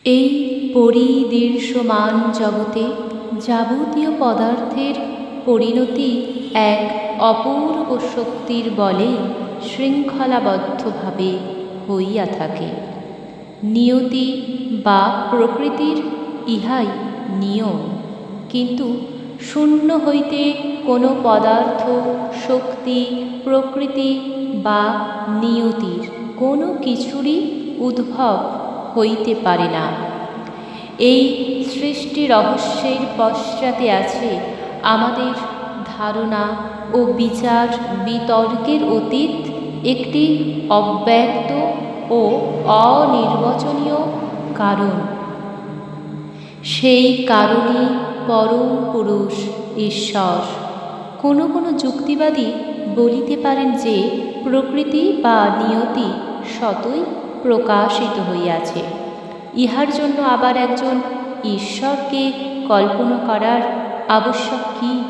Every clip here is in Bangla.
এই পরিদৃশ্যমান জগতে যাবতীয় পদার্থের পরিণতি এক অপূর্ব শক্তির বলে শৃঙ্খলাবদ্ধভাবে হইয়া থাকে। নিয়তি বা প্রকৃতির ইহাই নিয়ম। কিন্তু শূন্য হইতে কোনো পদার্থ, শক্তি, প্রকৃতি বা নিয়তির কোনো কিছুরই উদ্ভব হইতে পারে না। এই সৃষ্টি রহস্যের পশ্চাতে আছে আমাদের ধারণা ও বিচার বিতর্কের অতীত একটি অব্যক্ত ও অনির্বচনীয় কারণ। সেই কারণই পরম পুরুষ ঈশ্বর। কোনো কোনো যুক্তিবাদী বলিতে পারেন যে প্রকৃতি বা নিয়তি স্বতই প্রকাশিত হইয়াছে। ইহার জন্য আবার একজন ঈশ্বরকে কল্পনা করার আবশ্যক কি?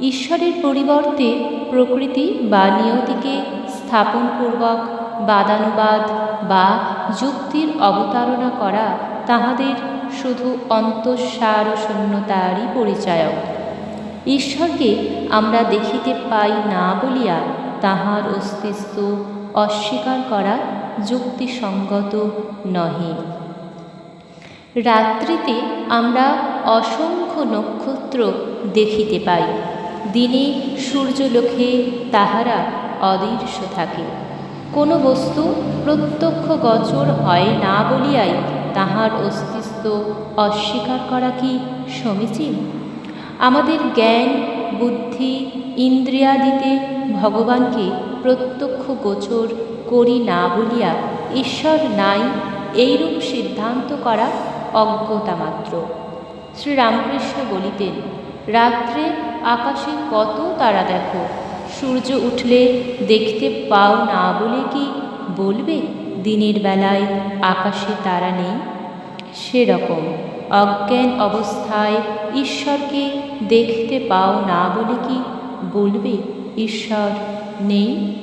ঈশ্বরের পরিবর্তে প্রকৃতি বা নিয়তিকে স্থাপনপূর্বক বাদানুবাদ বা যুক্তির অবতারণা করা তাহাদের শুধু অন্তঃসার শূন্যতারই পরিচায়ক। ঈশ্বরকে আমরা দেখিতে পাই না বলিয়া তাহার অস্তিত্ব অস্বীকার করা যুক্তিসঙ্গত নহে। রাত্রিতে আমরা অসংখ্য নক্ষত্র দেখিতে পাই, দিনে সূর্যলোকে তাহারা অদৃশ্য থাকে। কোনো বস্তু প্রত্যক্ষ গোচর হয় না বলিয়াই তাহার অস্তিত্ব অস্বীকার করা কি সমীচীন? আমাদের জ্ঞান, বুদ্ধি, ইন্দ্রিয়াদিতে ভগবানকে প্রত্যক্ষ গোচর করি না বলিয়া ঈশ্বর নাই এইরূপ সিদ্ধান্ত করা অজ্ঞতা মাত্র। শ্রীরামকৃষ্ণ বলিতেন, রাত্রে আকাশে কত তারা দেখো, সূর্য উঠলে দেখতে পাও না বলে কি বলবে দিনের বেলায় আকাশে তারা নেই? সেরকম অজ্ঞান অবস্থায় ঈশ্বরকে দেখতে পাও না বলে কি বলবে ঈশ্বর নেই?